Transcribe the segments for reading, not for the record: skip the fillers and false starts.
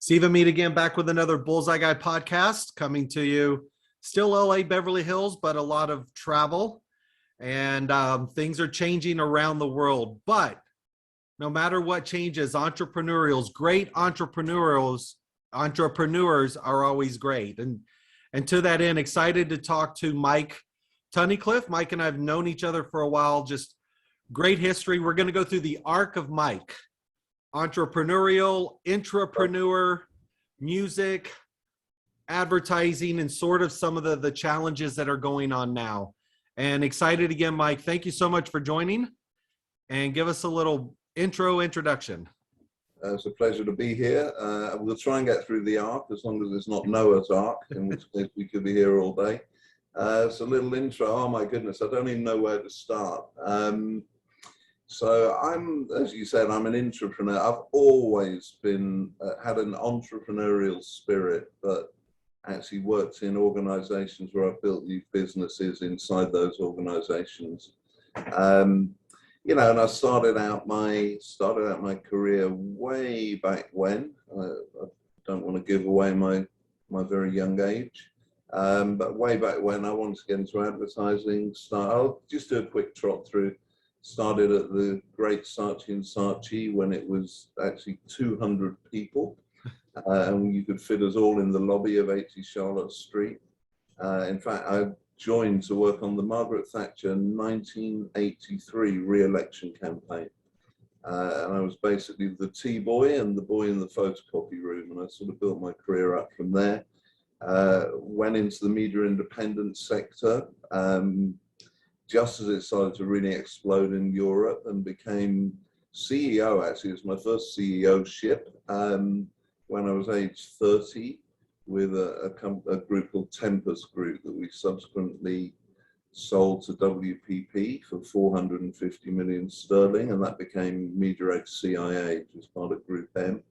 Steve and Meade again, back with another Bullseye Guy podcast, coming to you still LA, Beverly Hills, but a lot of travel, and things are changing around the world. But no matter what changes, great entrepreneurs are always great. And to that end, excited to talk to Mike Tunnicliffe. Mike and I have known each other for a while, just great history. We're going to go through the arc of Mike: entrepreneurial, intrapreneur, music, advertising, and sort of some of the challenges that are going on now. And excited again, Mike. Thank you so much for joining, and give us a little introduction. It's a pleasure to be here. We'll try and get through the arc, as long as it's not Noah's Ark, in which case we could be here all day. It's a little intro. Oh my goodness, I don't even know where to start. So as you said, I'm an entrepreneur. I've always been, had an entrepreneurial spirit, but actually worked in organizations where I've built new businesses inside those organizations. You know, and I started out my career way back when. I don't want to give away my very young age, but way back when I wanted to get into advertising. I'll just do a quick trot through. Started at the great Saatchi & Saatchi when it was actually 200 people, and you could fit us all in the lobby of 80 Charlotte Street. In fact, I joined to work on the Margaret Thatcher 1983 re-election campaign. And I was basically the tea boy and the boy in the photocopy room, and I sort of built my career up from there. Went into the media independent sector, just as it started to really explode in Europe, and became CEO. Actually, it was my first CEO-ship when I was age 30, with a group called Tempest Group that we subsequently sold to WPP for 450 million sterling, and that became Meade CIA, which was part of Group M.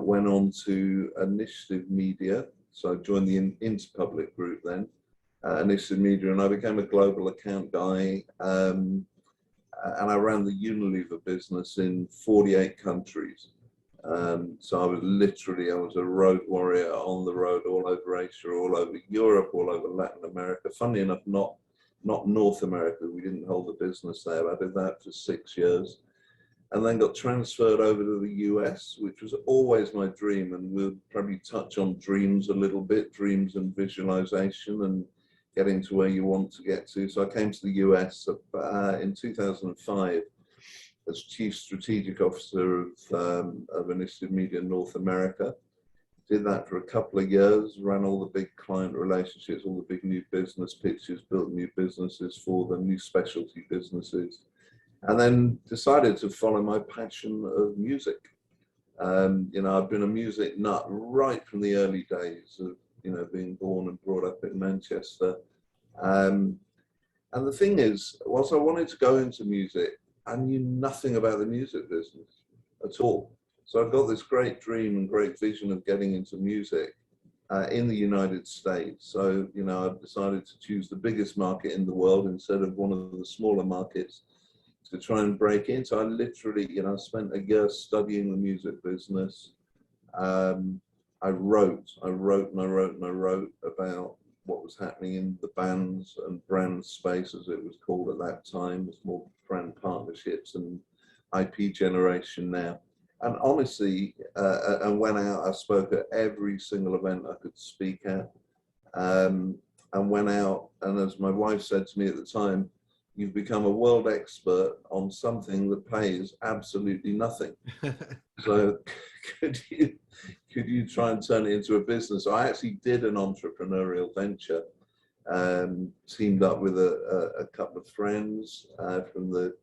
Went on to Initiative Media, so I joined the Interpublic Group then. Initiative Media, and I became a global account guy, and I ran the Unilever business in 48 countries. So I was a road warrior on the road all over Asia, all over Europe, all over Latin America. Funnily enough, not North America. We didn't hold the business there. I did that for 6 years, and then got transferred over to the US, which was always my dream. And we'll probably touch on dreams a little bit, dreams and visualization, and getting to where you want to get to. So I came to the US in 2005 as Chief Strategic Officer of Initiative Media North America. Did that for a couple of years, ran all the big client relationships, all the big new business pitches, built new businesses for them, new specialty businesses, and then decided to follow my passion of music. You know, I've been a music nut right from the early days of, you know, being born and brought up in Manchester. And the thing is, whilst I wanted to go into music, I knew nothing about the music business at all. So I've got this great dream and great vision of getting into music in the United States. So, you know, I've decided to choose the biggest market in the world instead of one of the smaller markets to try and break in. So I literally, you know, spent a year studying the music business. I wrote about what was happening in the bands and brand space, as it was called at that time. It's more brand partnerships and IP generation now. And honestly, and went out, I spoke at every single event I could speak at, and went out, and as my wife said to me at the time, you've become a world expert on something that pays absolutely nothing. So could you try and turn it into a business? So I actually did an entrepreneurial venture, teamed up with a couple of friends from the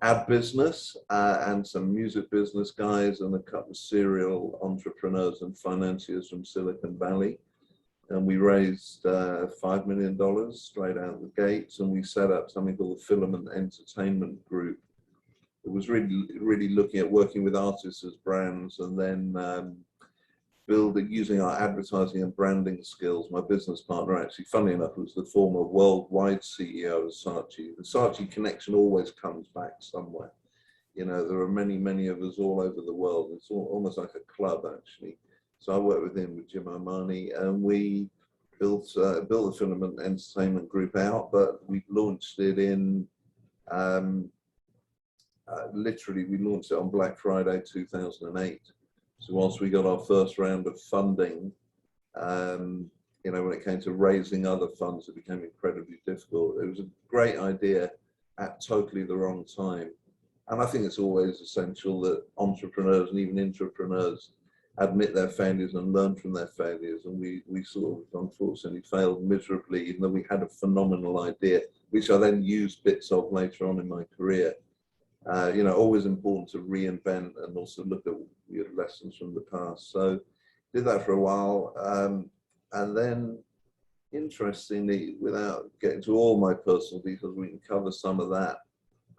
ad business and some music business guys, and a couple of serial entrepreneurs and financiers from Silicon Valley. And we raised $5 million straight out the gates, and we set up something called the Filament Entertainment Group. It was really looking at working with artists as brands, and then using our advertising and branding skills. My business partner, actually, funnily enough, was the former worldwide CEO of Saatchi. The Saatchi connection always comes back somewhere. You know, there are many of us all over the world. It's almost like a club, actually. So I worked with him, with Jim Armani, and we built the film and entertainment group out, but we launched it in, literally we launched it on Black Friday 2008. So once we got our first round of funding, you know, when it came to raising other funds, it became incredibly difficult. It was a great idea at totally the wrong time. And I think it's always essential that entrepreneurs and even intrapreneurs admit their failures and learn from their failures. And we sort of unfortunately failed miserably, even though we had a phenomenal idea, which I then used bits of later on in my career. You know, always important to reinvent and also look at your lessons from the past. So did that for a while. And then, interestingly, without getting to all my personal details, we can cover some of that.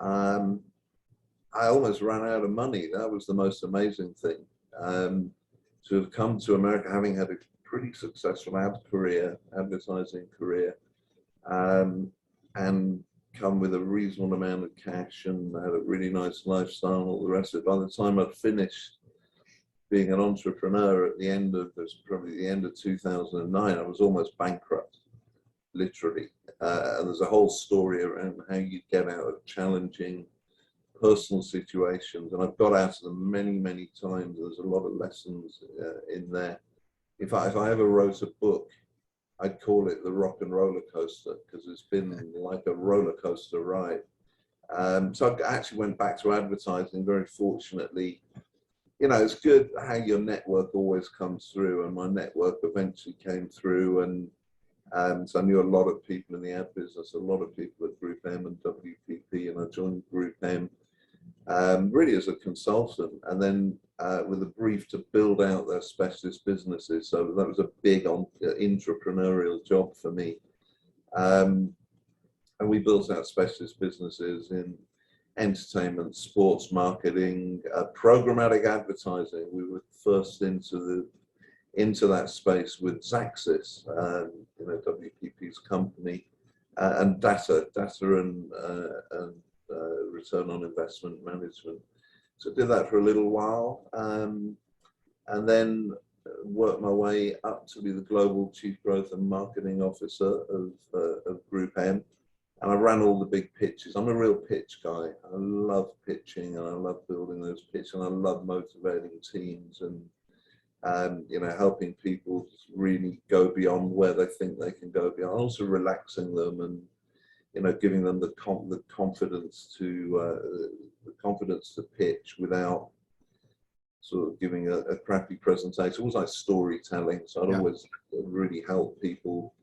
I almost ran out of money. That was the most amazing thing. To have come to America, having had a pretty successful advertising career, and come with a reasonable amount of cash and had a really nice lifestyle and all the rest of it. By the time I'd finished being an entrepreneur at the end of, probably the end of 2009, I was almost bankrupt, literally. And there's a whole story around how you get out of challenging personal situations. And I've got out of them many, many times. There's a lot of lessons in there. In fact, if I ever wrote a book, I'd call it The Rock and Roller Coaster, because it's been like a roller coaster ride. So I actually went back to advertising, very fortunately. You know, it's good how your network always comes through, and my network eventually came through. And so I knew a lot of people in the ad business, a lot of people at Group M and WPP, and I joined Group M really as a consultant, and then with a brief to build out their specialist businesses. So that was a big entrepreneurial job for me. And we built out specialist businesses in entertainment, sports marketing, programmatic advertising. We were first into that space with Xaxis, you know, WPP's company, and data and return on investment management. So did that for a little while, and then worked my way up to be the global chief growth and marketing officer of Group M. And I ran all the big pitches. I'm a real pitch guy. I love pitching, and I love building those pitches, and I love motivating teams and you know, helping people really go beyond where they think they can go beyond. Also relaxing them and, you know, giving them the confidence to pitch without sort of giving a crappy presentation. It was like storytelling. So I'd always really help people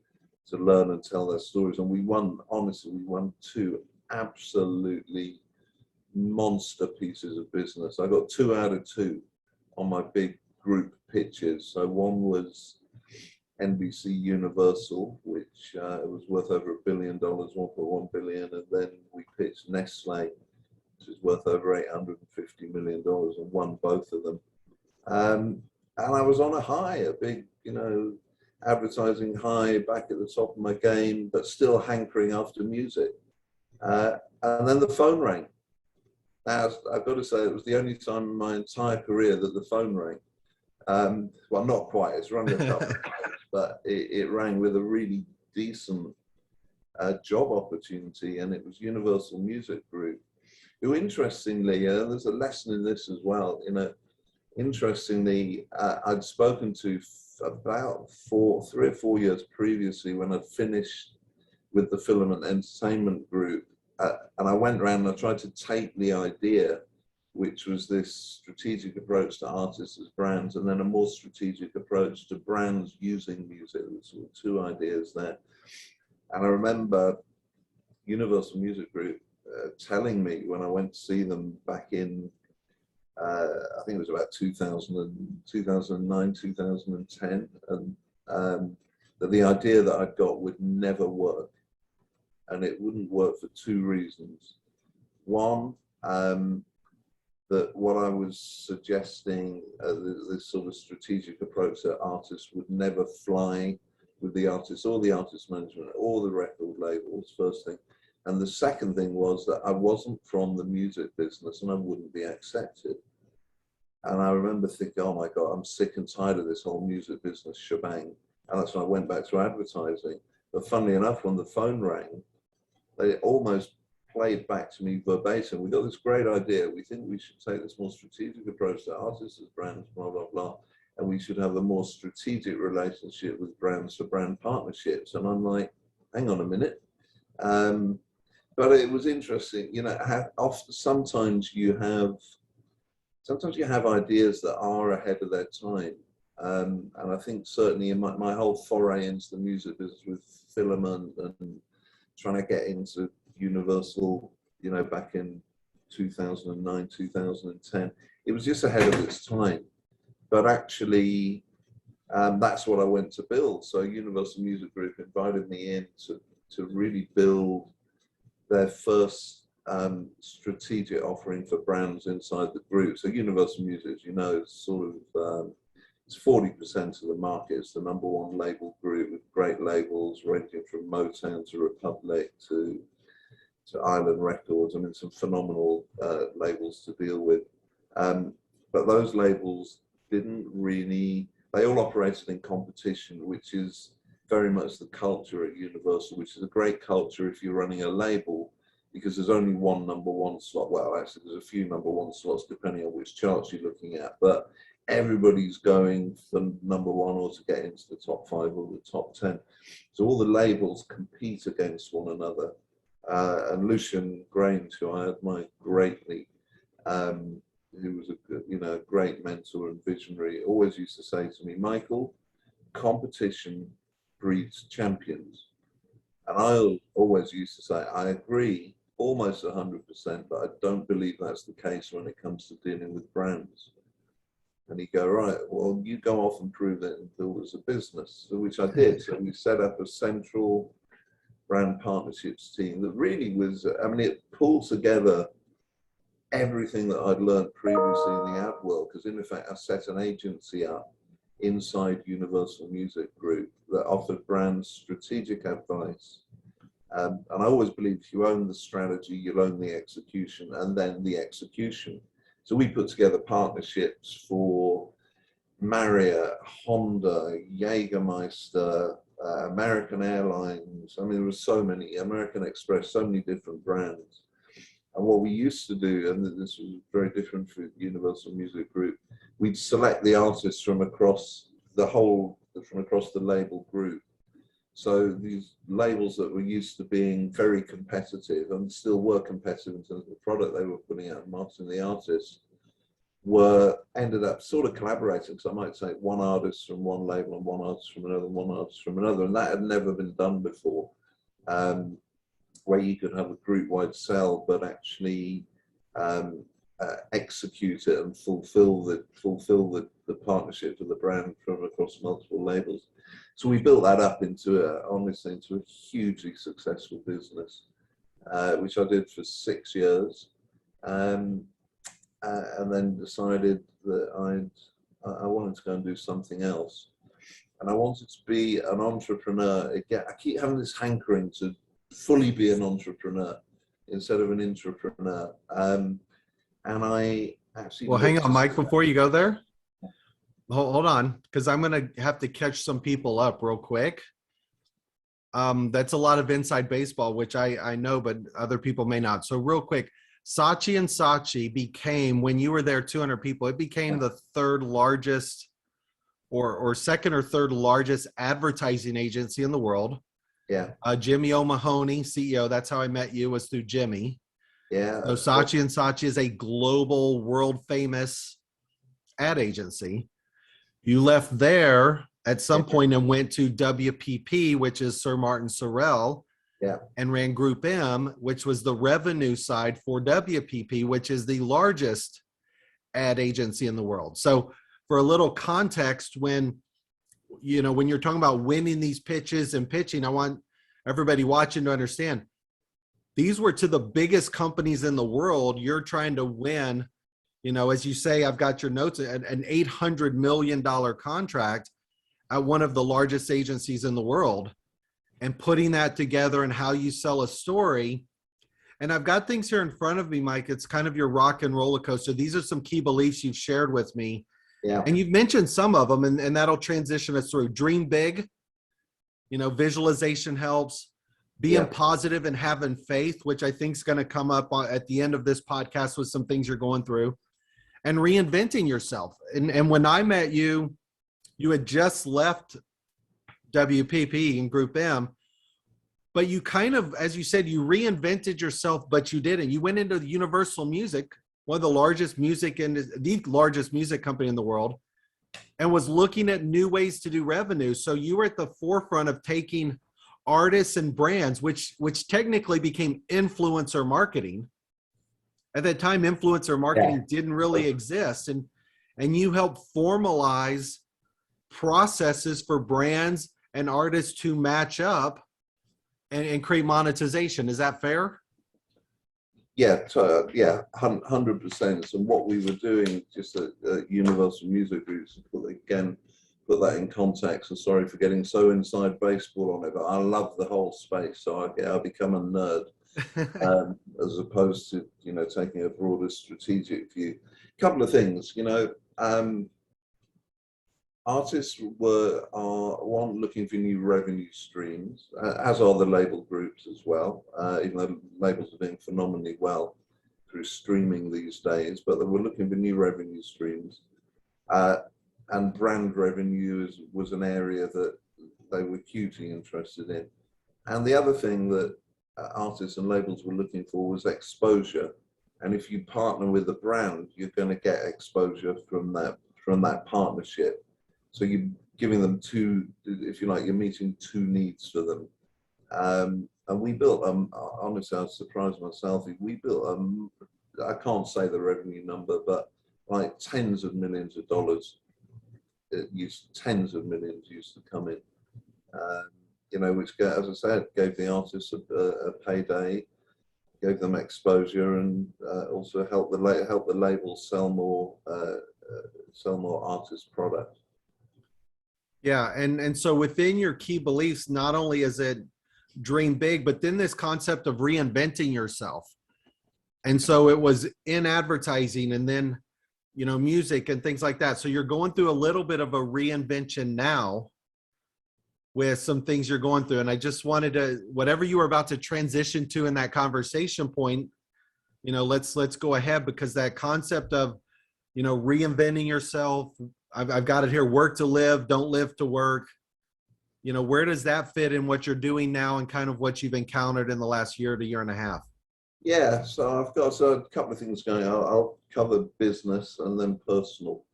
to learn and tell their stories. And we won, honestly, we won 2 absolutely monster pieces of business. I got 2 out of 2 on my big group pitches. So one was NBC Universal, which was worth over $1 billion, 1.1 billion. And then we pitched Nestle, which is worth over $850 million, and won both of them. And I was on a high, a big, you know, advertising high, back at the top of my game, but still hankering after music. And then the phone rang. Now, I've got to say, it was the only time in my entire career that the phone rang. Well, not quite, it's rung a couple of times, but it rang with a really decent job opportunity, and it was Universal Music Group, who interestingly, there's a lesson in this as well, you know, interestingly, I'd spoken to about 3 or 4 years previously when I'd finished with the film and entertainment group, and I went around and I tried to take the idea, which was this strategic approach to artists as brands, and then a more strategic approach to brands using music. There were sort of 2 ideas there. And I remember Universal Music Group telling me when I went to see them back in, I think it was about 2009, 2010, and that the idea that I'd got would never work. And it wouldn't work for 2 reasons. One, that what I was suggesting, this sort of strategic approach that artists would never fly with the artists or the artist management or the record labels, first thing. And the second thing was that I wasn't from the music business and I wouldn't be accepted. And I remember thinking, oh my God, I'm sick and tired of this whole music business shebang. And that's when I went back to advertising. But funnily enough, when the phone rang, they almost played back to me verbatim. We got this great idea. We think we should take this more strategic approach to artists as brands, blah, blah, blah. And we should have a more strategic relationship with brands for brand partnerships. And I'm like, hang on a minute. But it was interesting, you know, often sometimes you have ideas that are ahead of their time. And I think certainly in my whole foray into the music business with Filament and trying to get into Universal, you know, back in 2009, 2010, it was just ahead of its time. But actually, that's what I went to build. So Universal Music Group invited me in to really build their first strategic offering for brands inside the group. So Universal Music, as you know, is sort of, it's 40% of the market. It's the #1 label group with great labels ranging from Motown to Republic to Island Records. I mean, some phenomenal labels to deal with. But those labels didn't really, they all operated in competition, which is very much the culture at Universal, which is a great culture if you're running a label, because there's only one #1 slot. Well, actually, there's a few #1 slots depending on which charts you're looking at, but everybody's going for #1 or to get into the top 5 or the top 10. So all the labels compete against one another. And Lucian Grange, who I admire greatly, who was a great mentor and visionary, always used to say to me, Michael, competition breeds champions. And I always used to say, I agree almost 100%, but I don't believe that's the case when it comes to dealing with brands. And he'd go, right, well, you go off and prove it and build as a business, so which I did. So we set up a central brand partnerships team that really was, I mean, it pulled together everything that I'd learned previously in the ad world, because in effect, I set an agency up inside Universal Music Group that offered brands strategic advice. And I always believe if you own the strategy, you'll own the execution, and then the execution. So we put together partnerships for Marriott, Honda, Jägermeister, American Airlines. I mean, there were so many, American Express, so many different brands. And what we used to do, and this was very different for Universal Music Group, we'd select the artists from across the label group. So these labels that were used to being very competitive and still were competitive in terms of the product they were putting out and marketing the artists, ended up sort of collaborating. So I might take one artist from one label and one artist from another, and one artist from another, and that had never been done before, where you could have a group-wide sell, but actually execute it and fulfill the partnership with the brand from across multiple labels. So we built that up into a hugely successful business, which I did for 6 years, and then decided that I wanted to go and do something else, and I wanted to be an entrepreneur again. I keep having this hankering to fully be an entrepreneur instead of an intrapreneur, and I actually. Well, hang on, Mike, before you go there. Hold on, because I'm going to have to catch some people up real quick. That's a lot of inside baseball, which I know, but other people may not. So real quick, Saatchi & Saatchi became, when you were there, 200 people, it became the third largest or second or third largest advertising agency in the world. Yeah. Jimmy O'Mahony, CEO, that's how I met you, was through Jimmy. Yeah. So Saatchi & Saatchi is a global, world famous ad agency. You left there at some point and went to WPP, which is Sir Martin Sorrell, and ran Group M, which was the revenue side for WPP, which is the largest ad agency in the world. So for a little context, when you're talking about winning these pitches and pitching, I want everybody watching to understand, these were to the biggest companies in the world. You're trying to win, as you say, I've got your notes, an $800 million contract at one of the largest agencies in the world, and putting that together and how you sell a story. And I've got things here in front of me, Mike. It's kind of your rock and roller coaster. These are some key beliefs you've shared with me. Yeah. And you've mentioned some of them, and that'll transition us through. Dream big, visualization helps. Being positive and having faith, which I think is going to come up at the end of this podcast with some things you're going through. And reinventing yourself. And when I met you, you had just left WPP and Group M, but you kind of, as you said, you reinvented yourself, but you didn't. You went into the Universal Music, one of the largest the largest music company in the world, and was looking at new ways to do revenue. So you were at the forefront of taking artists and brands, which technically became influencer marketing. At that time, influencer marketing didn't really exist. And you helped formalize processes for brands and artists to match up and create monetization. Is that fair? Yeah, 100%. And what we were doing just at Universal Music Group, put that in context, and sorry for getting so inside baseball on it, but I love the whole space. So I become a nerd. As opposed to taking a broader strategic view. Couple of things, artists are looking for new revenue streams, as are the label groups as well. Even though labels are doing phenomenally well through streaming these days, but they were looking for new revenue streams, and brand revenue was an area that they were hugely interested in. And the other thing that artists and labels were looking for was exposure, and if you partner with a brand, you're going to get exposure from that partnership. So you're giving them two, if you like, you're meeting two needs for them. And we built, honestly, I was surprised myself. We built, I can't say the revenue number, but like tens of millions of dollars. Tens of millions used to come in. Which, as I said, gave the artists a payday, gave them exposure, and also helped the label sell more artist product. Yeah, and so within your key beliefs, not only is it dream big, but then this concept of reinventing yourself. And so it was in advertising, and then music and things like that. So you're going through a little bit of a reinvention now with some things you're going through. And I just wanted to, whatever you were about to transition to in that conversation point, let's go ahead, because that concept of, reinventing yourself, I've got it here, work to live, don't live to work. Where does that fit in what you're doing now and kind of what you've encountered in the last year to year and a half? Yeah, so I've got a couple of things going on. I'll cover business and then personal.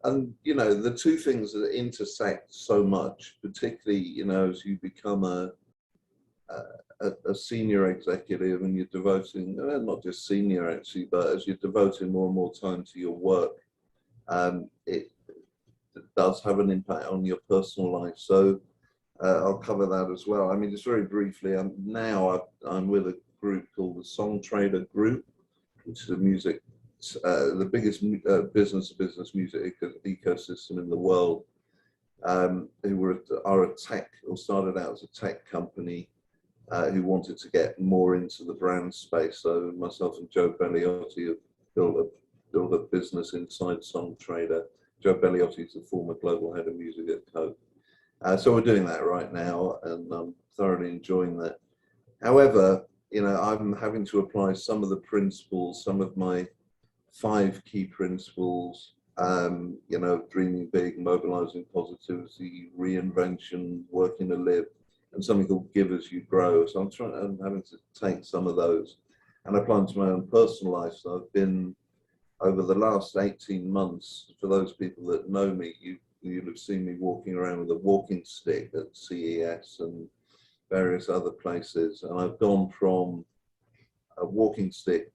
And, the two things that intersect so much, particularly, as you become a senior executive and you're devoting, not just senior actually, but as you're devoting more and more time to your work, it does have an impact on your personal life. So I'll cover that as well. I mean, just very briefly, I'm with a group called the Song Trader Group, which is the biggest business-to-business music ecosystem in the world, who are a tech, or started out as a tech company, who wanted to get more into the brand space. So myself and Joe Belliotti have built a business inside Song Trader. Joe Belliotti is the former global head of music at Coke. So we're doing that right now, and I'm thoroughly enjoying that. However, I'm having to apply some of the principles, some of my 5 key principles, dreaming big, mobilizing positivity, reinvention, working to live, and something called give as you grow. So I'm having to take some of those and apply them to my own personal life. So I've been, over the last 18 months, for those people that know me, you'll have seen me walking around with a walking stick at CES and various other places. And I've gone from a walking stick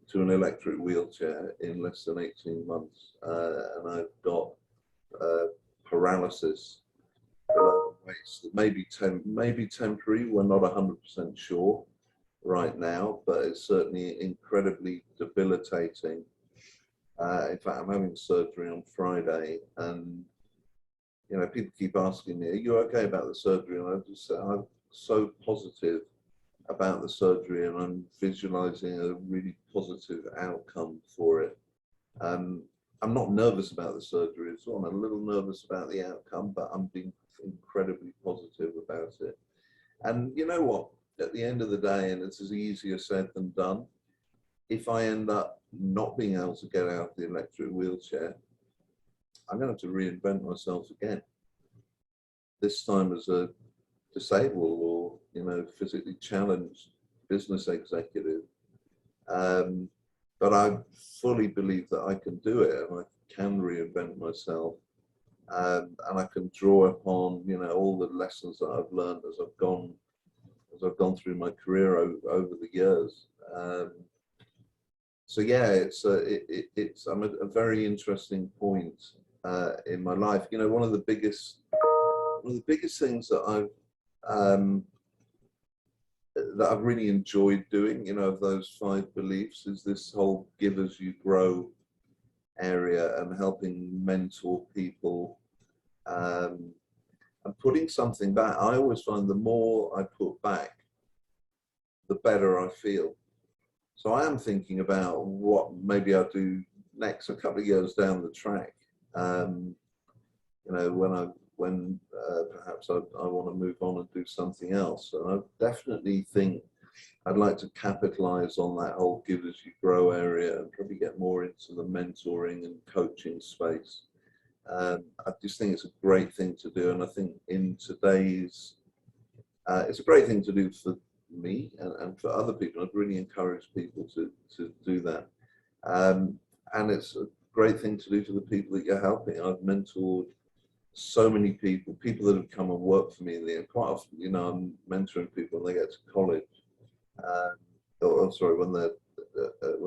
to an electric wheelchair in less than 18 months. And I've got paralysis below the waist that may be temporary. We're not 100% sure right now, but it's certainly incredibly debilitating. In fact, I'm having surgery on Friday, and people keep asking me, "Are you okay about the surgery?" And I just say, I'm so positive about the surgery, and I'm visualizing a really positive outcome for it. I'm not nervous about the surgery at all. I'm a little nervous about the outcome, but I'm being incredibly positive about it. And you know what? At the end of the day, and it's as easier said than done, if I end up not being able to get out of the electric wheelchair, I'm going to have to reinvent myself again. This time as a disabled or, you know, physically challenged business executive. But I fully believe that I can do it, and I can reinvent myself, and I can draw upon, you know, all the lessons that I've learned as I've gone through my career over the years. So yeah, it's I'm at a very interesting point in my life. You know, one of the biggest things that I've really enjoyed doing, you know, of those 5 beliefs, is this whole give as you grow area, and helping mentor people, and putting something back. I always find the more I put back, the better I feel. So I am thinking about what maybe I'll do next, a couple of years down the track. You know, when perhaps I want to move on and do something else. And I definitely think I'd like to capitalize on that whole give as you grow area, and probably get more into the mentoring and coaching space. I just think it's a great thing to do. And I think in today's, it's a great thing to do for me and for other people. I'd really encourage people to do that. And it's a great thing to do for the people that you're helping. I've mentored so many people that have come and worked for me. And quite often, you know, I'm mentoring people when they get to college, when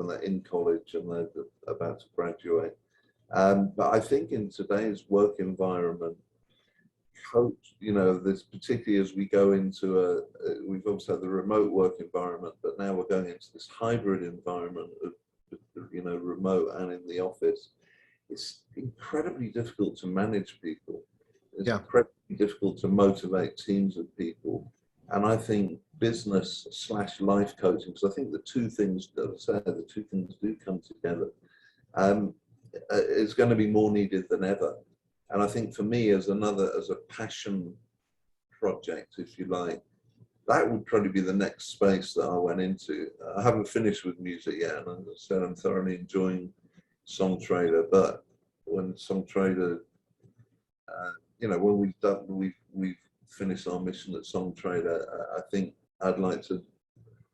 they're in college and they're about to graduate. But I think in today's work environment, coach, you know, this, particularly as we go into we've also had the remote work environment, but now we're going into this hybrid environment of, you know, remote and in the office. It's incredibly difficult to manage people. It's incredibly difficult to motivate teams of people. And I think business/life coaching, because I think the two things do come together, is going to be more needed than ever. And I think for me, as a passion project, if you like, that would probably be the next space that I went into. I haven't finished with music yet, and as I said, I'm thoroughly enjoying Song Trader. But when Song Trader, you know, when we've finished our mission at Song Trader, I think I'd like to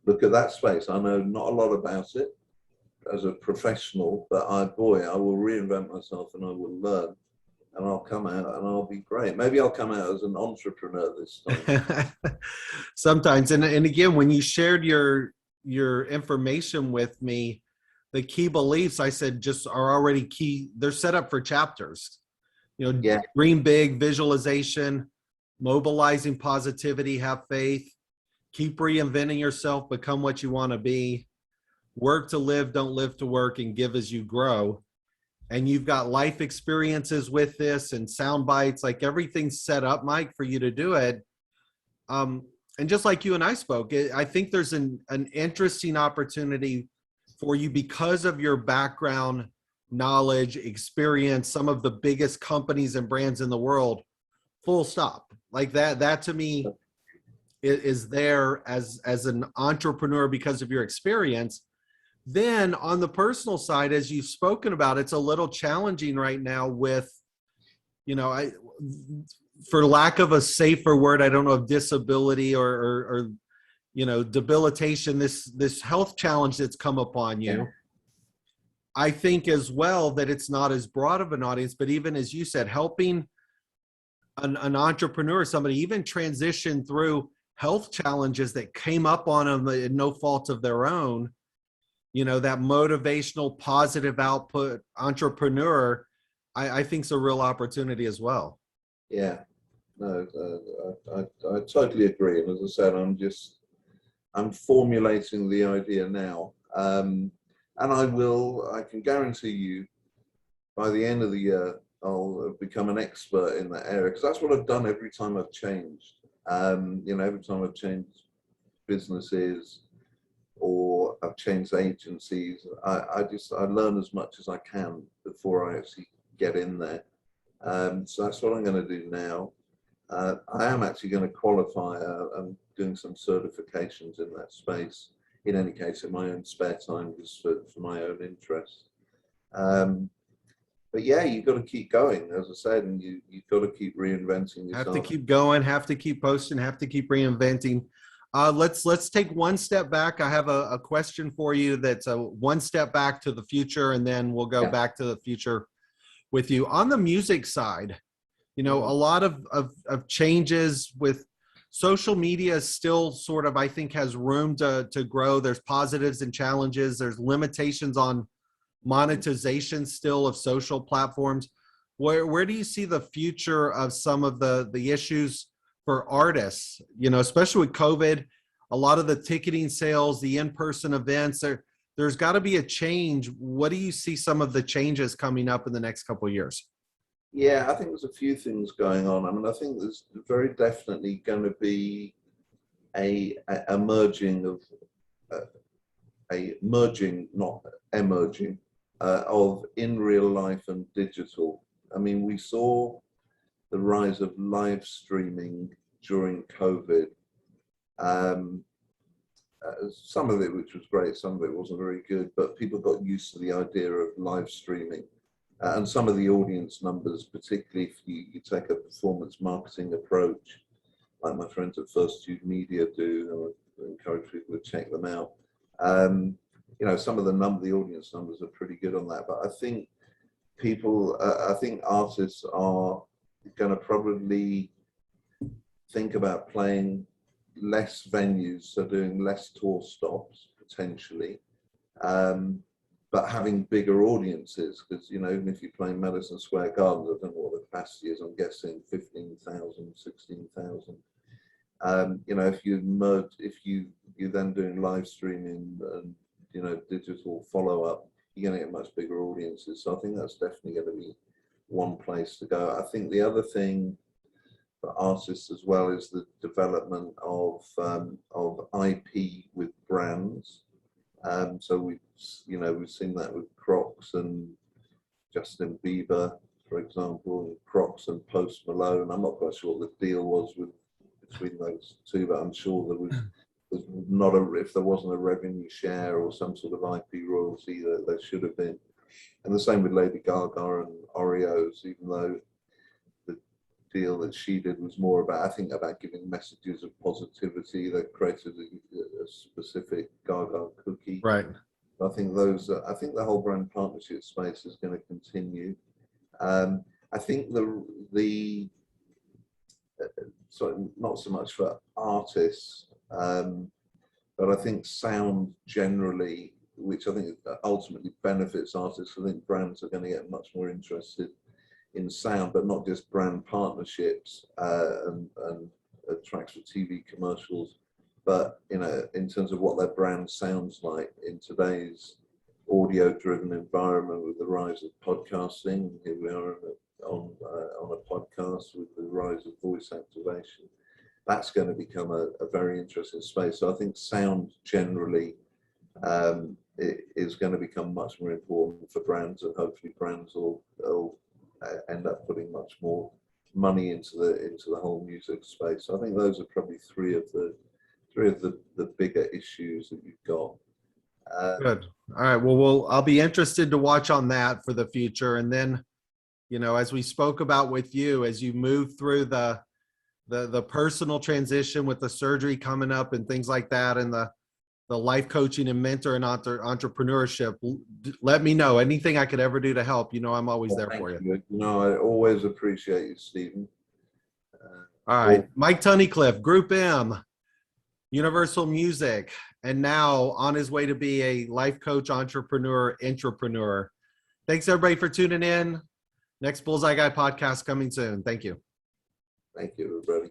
look at that space. I know not a lot about it as a professional, but I will reinvent myself, and I will learn. And I'll come out and I'll be great. Maybe I'll come out as an entrepreneur this time. Sometimes. And again, when you shared your information with me, the key beliefs I said just are already key. They're set up for chapters. You know, dream big, visualization, mobilizing positivity, have faith, keep reinventing yourself, become what you want to be, work to live, don't live to work, and give as you grow. And you've got life experiences with this and sound bites, like everything's set up, Mike, for you to do it. And just like you and I spoke, I think there's an interesting opportunity for you because of your background, knowledge, experience, some of the biggest companies and brands in the world, full stop. Like that to me is there as an entrepreneur because of your experience. Then on the personal side, as you've spoken about, it's a little challenging right now with, you know, for lack of a safer word, I don't know if disability or you know, debilitation, this health challenge that's come upon you. Yeah. I think as well that it's not as broad of an audience, but even as you said, helping an entrepreneur, somebody even transition through health challenges that came up on them at no fault of their own. You know, that motivational, positive output entrepreneur, I think is a real opportunity as well. Yeah, no, I totally agree. And as I said, I'm formulating the idea now. And I can guarantee you by the end of the year, I'll become an expert in that area, because that's what I've done every time I've changed. You know, every time I've changed businesses or I've changed agencies. I learn as much as I can before I actually get in there. So that's what I'm going to do now. I am actually going to qualify. I'm doing some certifications in that space, in any case, in my own spare time, just for my own interest. But yeah, you've got to keep going, as I said, and you've got to keep reinventing yourself. Have to keep going, have to keep posting, have to keep reinventing. Let's take one step back. I have a question for you that's a one step back to the future, and then we'll go back to the future with you. On the music side, you know, a lot of changes with social media still sort of, I think, has room to grow. There's positives and challenges. There's limitations on monetization still of social platforms. Where do you see the future of some of the issues for artists, you know, especially with COVID, a lot of the ticketing sales, the in-person events, there's got to be a change. What do you see some of the changes coming up in the next couple of years? Yeah, I think there's a few things going on. I mean, I think there's very definitely going to be a merging of not emerging, of in real life and digital. I mean, we saw the rise of live streaming during COVID. Some of it, which was great, some of it wasn't very good, but people got used to the idea of live streaming. And some of the audience numbers, particularly if you take a performance marketing approach, like my friends at First Tube Media do, I encourage people to check them out. You know, some of the audience numbers are pretty good on that, but I think I think artists are going to probably think about playing less venues, so doing less tour stops potentially, but having bigger audiences, because, you know, even if you play Madison Square Garden, I don't know what the capacity is, I'm guessing 15,000, 16,000. You know, if you're then doing live streaming and, you know, digital follow-up, you're going to get much bigger audiences. So I think that's definitely going to be one place to go. I think the other thing for artists as well is the development of IP with brands. So we've seen that with Crocs and Justin Bieber, for example, and Crocs and Post Malone. I'm not quite sure what the deal was between those two, but I'm sure there was not if there wasn't a revenue share or some sort of IP royalty, that there should have been. And the same with Lady Gaga and Oreos, even though the deal that she did was more about, I think, about giving messages of positivity that created a specific Gaga cookie. Right. I think the whole brand partnership space is going to continue. I think so not so much for artists, but I think sound generally, which I think ultimately benefits artists. I think brands are going to get much more interested in sound, but not just brand partnerships and tracks for TV commercials, but, you know, in terms of what their brand sounds like in today's audio-driven environment with the rise of podcasting. Here we are on a podcast with the rise of voice activation. That's going to become a very interesting space. So I think sound generally is going to become much more important for brands, and hopefully brands will end up putting much more money into the whole music space. So I think those are probably three of the bigger issues that you've got. Good. All right. Well, I'll be interested to watch on that for the future. And then, you know, as we spoke about with you, as you move through the personal transition with the surgery coming up and things like that, and the life coaching and mentor and entrepreneurship, let me know anything I could ever do to help. You know, I'm always there for you. No, I always appreciate you, Stephen. All right. Mike Tunnicliffe, Group M, Universal Music, and now on his way to be a life coach, entrepreneur. Thanks everybody for tuning in. Next Bullseye Guy podcast coming soon. Thank you. Thank you, everybody.